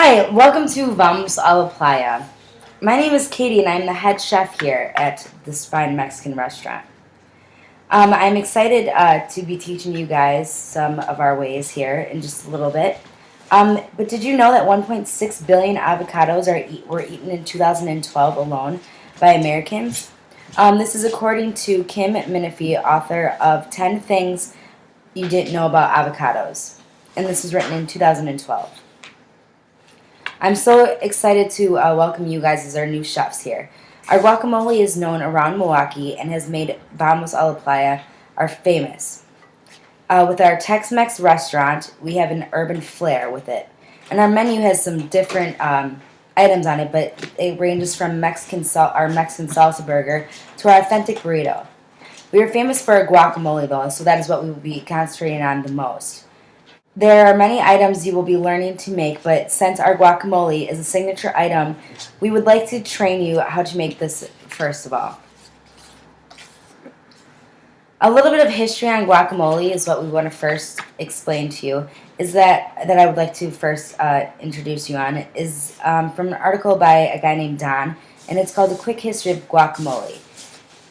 Hi, welcome to Vamos a la Playa. My name is Katie and I'm the head chef here at this fine Mexican restaurant. I'm excited to be teaching you guys some of our ways here in just a little bit. But did you know that 1.6 billion avocados were eaten in 2012 alone by Americans? This is according to Kim Minifee, author of 10 Things You Didn't Know About Avocados. And this was written in 2012. I'm so excited to welcome you guys as our new chefs here. Our guacamole is known around Milwaukee and has made Vamos a la Playa our famous. With our Tex-Mex restaurant, we have an urban flair with it. And our menu has some different items on it, but it ranges from our Mexican salsa burger to our authentic burrito. We are famous for our guacamole though, so that is what we will be concentrating on the most. There are many items you will be learning to make, but since our guacamole is a signature item, we would like to train you how to make this first of all. A little bit of history on guacamole is what we want to first explain to you. That I would like to first introduce you on is from an article by a guy named Don, and it's called A Quick History of Guacamole.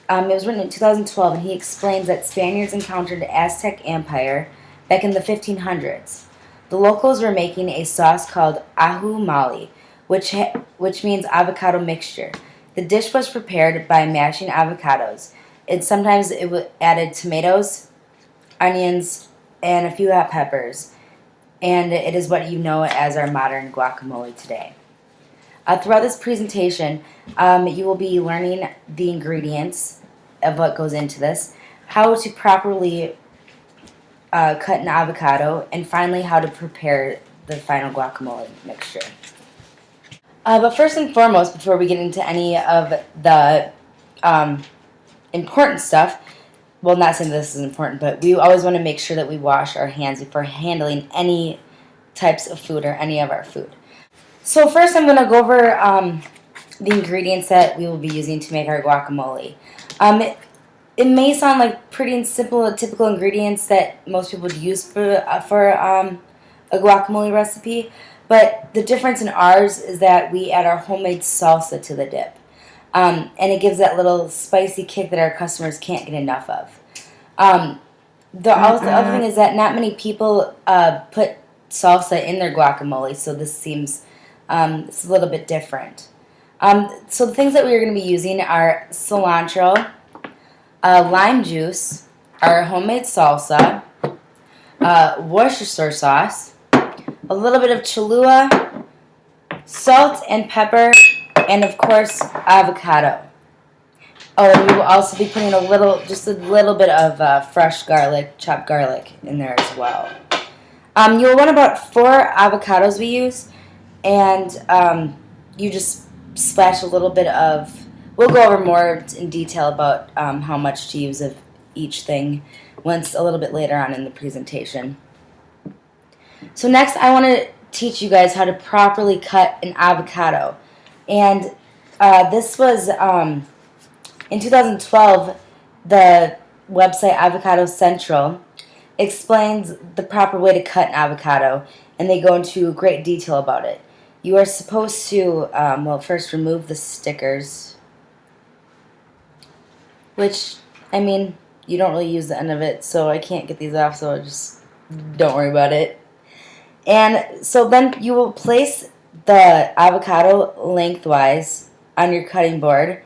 It was written in 2012, and he explains that Spaniards encountered the Aztec Empire back in the 1500s. The locals were making a sauce called ahumali, which means avocado mixture. The dish was prepared by mashing avocados. Sometimes it added tomatoes, onions, and a few hot peppers. And it is what you know as our modern guacamole today. Throughout this presentation, you will be learning the ingredients of what goes into this, how to properly cut an avocado, and finally how to prepare the final guacamole mixture. But first and foremost, before we get into any of the important stuff, well, not saying this is important, but we always want to make sure that we wash our hands before handling any types of food or any of our food. So first I'm going to go over the ingredients that we will be using to make our guacamole. It may sound like pretty simple, typical ingredients that most people would use for a guacamole recipe, but the difference in ours is that we add our homemade salsa to the dip, and it gives that little spicy kick that our customers can't get enough of. The other thing is that not many people put salsa in their guacamole, so this seems it's a little bit different. So the things that we are going to be using are cilantro, lime juice, our homemade salsa, Worcestershire sauce, a little bit of Cholula, salt and pepper, and of course avocado. Oh, and we will also be putting just a little bit of fresh garlic, chopped garlic in there as well. You'll want about 4 avocados we use, and you just splash a little bit of. We'll go over more in detail about how much to use of each thing once a little bit later on in the presentation. So next I want to teach you guys how to properly cut an avocado. And this was, in 2012, the website Avocado Central explains the proper way to cut an avocado, and they go into great detail about it. You are supposed to, first remove the stickers, which, I mean, you don't really use the end of it, so I can't get these off, so just don't worry about it. And so then you will place the avocado lengthwise on your cutting board,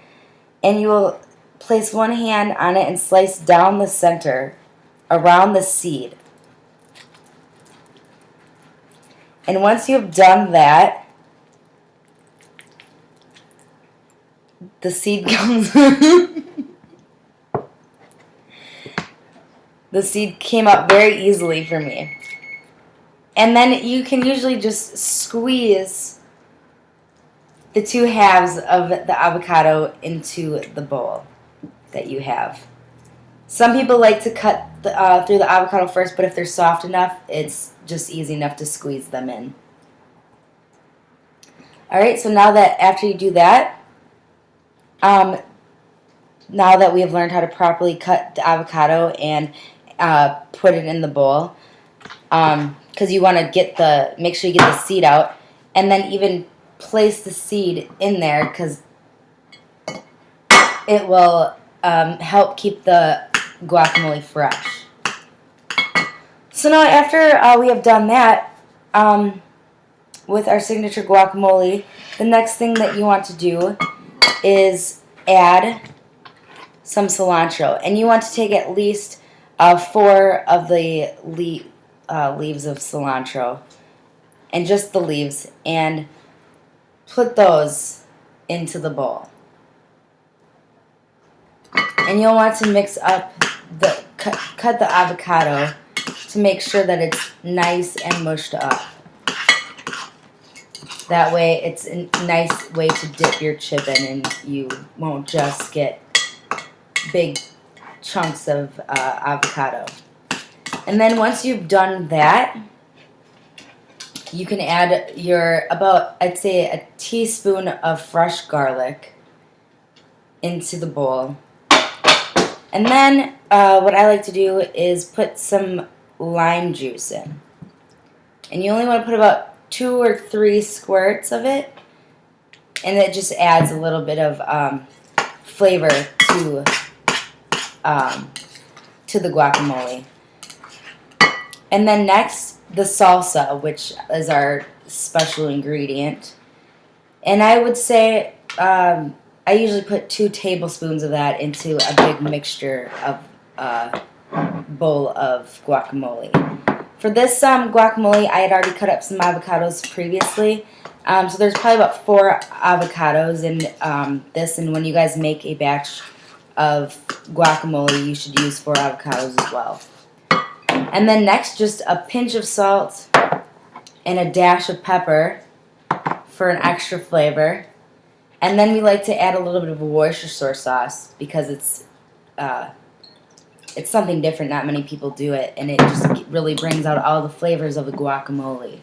and you will place one hand on it and slice down the center around the seed. And once you have done that, the seed comes the seed came up very easily for me. And then you can usually just squeeze the 2 halves of the avocado into the bowl that you have. Some people like to cut through the avocado first, but if they're soft enough, it's just easy enough to squeeze them in. Alright, so now that after you do that, now that we have learned how to properly cut the avocado and put it in the bowl, because you want to make sure you get the seed out, and then even place the seed in there because it will help keep the guacamole fresh. So now after we have done that with our signature guacamole, the next thing that you want to do is add some cilantro. And you want to take at least 4 of the leaves of cilantro, and just the leaves, and put those into the bowl. And you'll want to mix up cut the avocado to make sure that it's nice and mushed up. That way it's a nice way to dip your chip in, and you won't just get big chunks of avocado. And then once you've done that, you can add your I'd say a teaspoon of fresh garlic into the bowl. And then what I like to do is put some lime juice in. And you only want to put about 2 or 3 squirts of it, and it just adds a little bit of flavor to the guacamole. And then next, the salsa, which is our special ingredient. And I would say I usually put 2 tablespoons of that into a big mixture of bowl of guacamole. For this guacamole, I had already cut up some avocados previously. So there's probably about 4 avocados in this. And when you guys make a batch of guacamole, you should use 4 avocados as well. And then next, just a pinch of salt and a dash of pepper for an extra flavor. And then we like to add a little bit of a Worcestershire sauce because it's something different. Not many people do it, and it just really brings out all the flavors of the guacamole.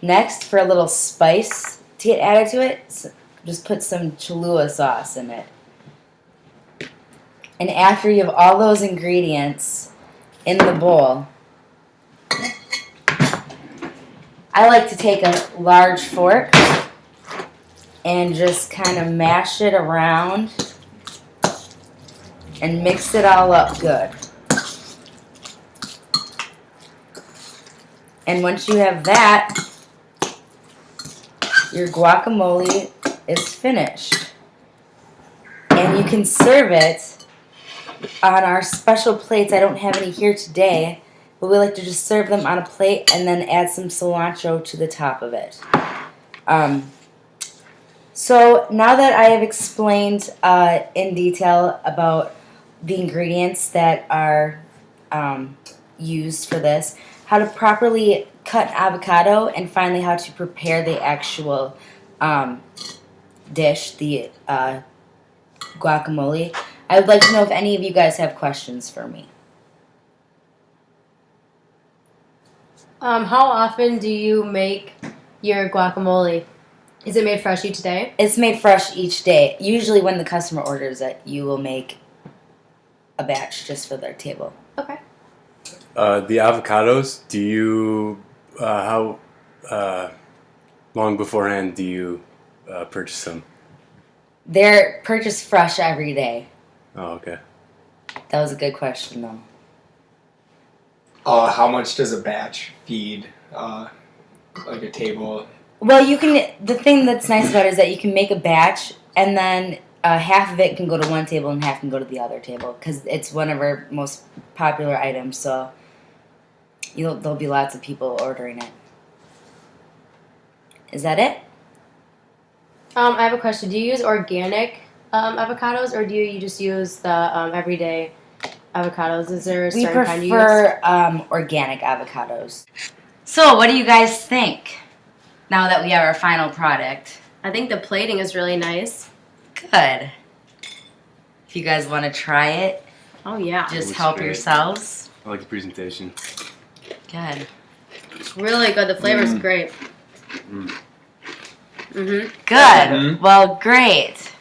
Next, for a little spice to get added to it, just put some Cholula sauce in it. And after you have all those ingredients in the bowl, I like to take a large fork and just kind of mash it around and mix it all up good. And once you have that, your guacamole is finished. And you can serve it on our special plates. I don't have any here today, but we like to just serve them on a plate and then add some cilantro to the top of it. So now that I have explained in detail about the ingredients that are used for this, how to properly cut avocado, and finally how to prepare the actual dish, the guacamole, I would like to know if any of you guys have questions for me. How often do you make your guacamole? Is it made fresh each day? It's made fresh each day. Usually when the customer orders it, you will make a batch just for their table. Okay. The avocados, do you, how long beforehand do you purchase them? They're purchased fresh every day. Oh, okay. That was a good question, though. How much does a batch feed, like a table? Well, the thing that's nice about it is that you can make a batch, and then half of it can go to one table and half can go to the other table, because it's one of our most popular items, so there'll be lots of people ordering it. Is that it? I have a question. Do you use organic avocados, or do you just use the everyday avocados? Is there a certain kind you use? We prefer organic avocados. So, what do you guys think now that we have our final product? I think the plating is really nice. Good. If you guys want to try it, oh yeah, just help yourselves. I like the presentation. Good. It's really good. The flavor's great. Mm. Mm-hmm. Good. Well, great.